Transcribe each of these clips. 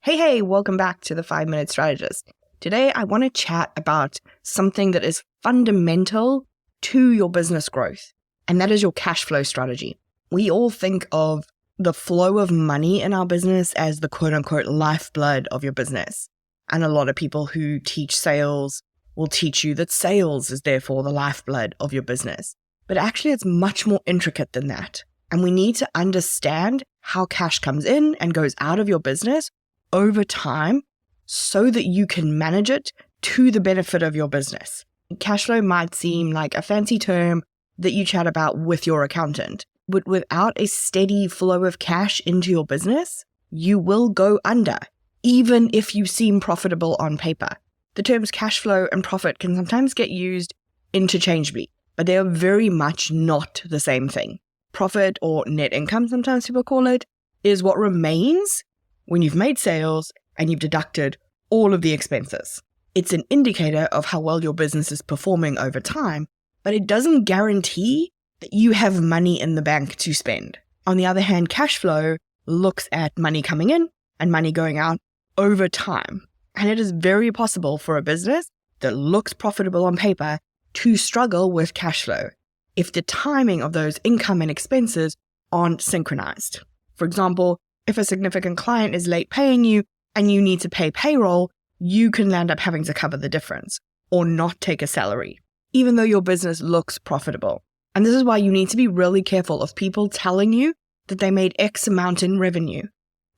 Hey, welcome back to the 5-Minute Strategist. Today, I want to chat about something that is fundamental to your business growth, and that is your cash flow strategy. We all think of the flow of money in our business as the quote-unquote lifeblood of your business. And a lot of people who teach sales will teach you that sales is therefore the lifeblood of your business. But actually, it's much more intricate than that. And we need to understand how cash comes in and goes out of your business over time so that you can manage it to the benefit of your business. Cash flow might seem like a fancy term that you chat about with your accountant, but without a steady flow of cash into your business, you will go under, even if you seem profitable on paper. The terms cash flow and profit can sometimes get used interchangeably, but they are very much not the same thing. Profit, or net income, sometimes people call it, is what remains when you've made sales and you've deducted all of the expenses. It's an indicator of how well your business is performing over time, but it doesn't guarantee that you have money in the bank to spend. On the other hand, cash flow looks at money coming in and money going out over time. And it is very possible for a business that looks profitable on paper to struggle with cash flow if the timing of those income and expenses aren't synchronized. For example, if a significant client is late paying you and you need to pay payroll, you can end up having to cover the difference or not take a salary, even though your business looks profitable. And this is why you need to be really careful of people telling you that they made X amount in revenue,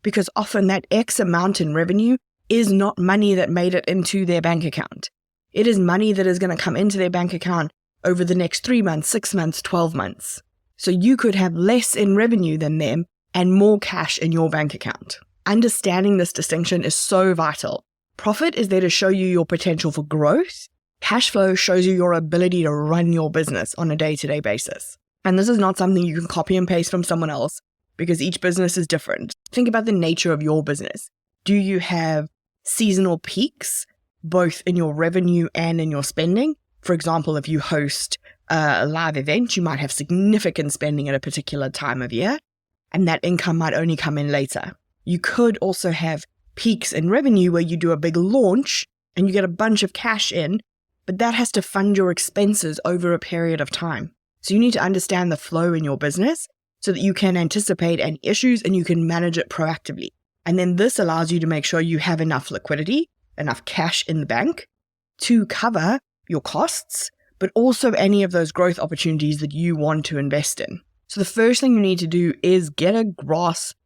because often that X amount in revenue is not money that made it into their bank account. It is money that is going to come into their bank account over the next 3 months, 6 months, 12 months. So you could have less in revenue than them and more cash in your bank account. Understanding this distinction is so vital. Profit is there to show you your potential for growth. Cash flow shows you your ability to run your business on a day-to-day basis. And this is not something you can copy and paste from someone else because each business is different. Think about the nature of your business. Do you have seasonal peaks, both in your revenue and in your spending? For example, if you host a live event, you might have significant spending at a particular time of year, and that income might only come in later. You could also have peaks in revenue where you do a big launch and you get a bunch of cash in, but that has to fund your expenses over a period of time. So you need to understand the flow in your business so that you can anticipate any issues and you can manage it proactively. And then this allows you to make sure you have enough liquidity, enough cash in the bank to cover your costs, but also any of those growth opportunities that you want to invest in. So the first thing you need to do is get a grasp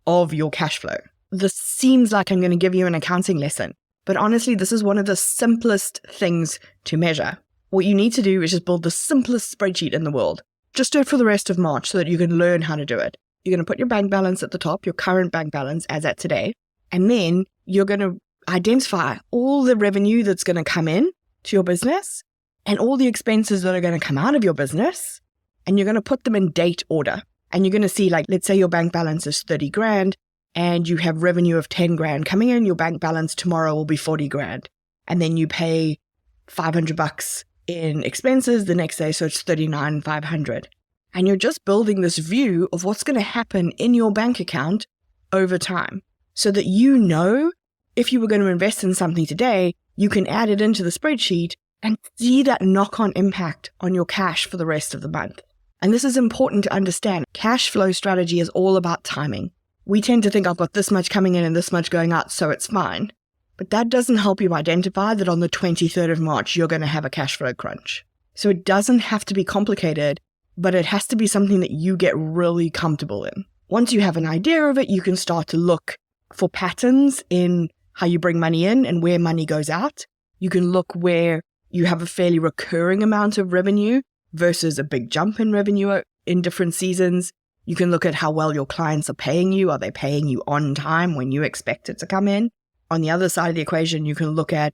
of your cash flow. This seems like I'm going to give you an accounting lesson, but honestly, this is one of the simplest things to measure. What you need to do is just build the simplest spreadsheet in the world. Just do it for the rest of March so that you can learn how to do it. You're going to put your bank balance at the top, your current bank balance as at today, and then you're going to identify all the revenue that's going to come in to your business and all the expenses that are going to come out of your business, and you're going to put them in date order. And you're going to see, like, let's say your bank balance is 30 grand and you have revenue of 10 grand coming in, your bank balance tomorrow will be 40 grand. And then you pay $500 in expenses the next day, so it's 39,500. And you're just building this view of what's going to happen in your bank account over time so that you know if you were going to invest in something today, you can add it into the spreadsheet and see that knock-on impact on your cash for the rest of the month. And this is important to understand. Cash flow strategy is all about timing. We tend to think I've got this much coming in and this much going out, so it's fine. But that doesn't help you identify that on the 23rd of March, you're going to have a cash flow crunch. So it doesn't have to be complicated, but it has to be something that you get really comfortable in. Once you have an idea of it, you can start to look for patterns in how you bring money in and where money goes out. You can look where you have a fairly recurring amount of revenue versus a big jump in revenue in different seasons. You can look at how well your clients are paying you. Are they paying you on time when you expect it to come in? On the other side of the equation, you can look at,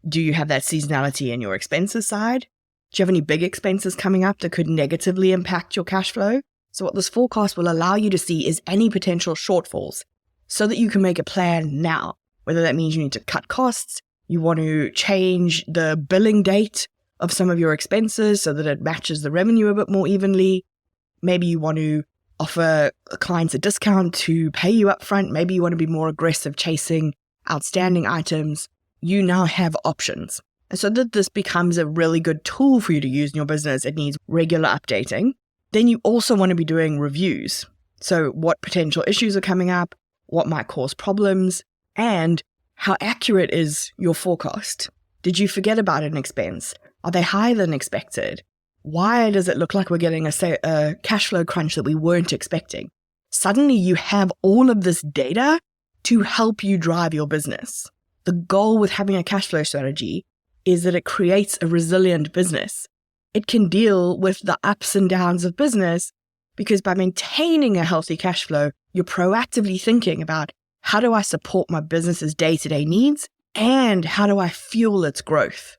do you have that seasonality in your expenses side? Do you have any big expenses coming up that could negatively impact your cash flow? So what this forecast will allow you to see is any potential shortfalls so that you can make a plan now, whether that means you need to cut costs, you want to change the billing date of some of your expenses so that it matches the revenue a bit more evenly. Maybe you want to offer clients a discount to pay you up front. Maybe you want to be more aggressive chasing outstanding items. You now have options. And so that this becomes a really good tool for you to use in your business. It needs regular updating. Then you also want to be doing reviews. So what potential issues are coming up, what might cause problems, and how accurate is your forecast? Did you forget about an expense? Are they higher than expected? Why does it look like we're getting a cash flow crunch that we weren't expecting? Suddenly you have all of this data to help you drive your business. The goal with having a cash flow strategy is that it creates a resilient business. It can deal with the ups and downs of business because by maintaining a healthy cash flow, you're proactively thinking about how do I support my business's day-to-day needs and how do I fuel its growth?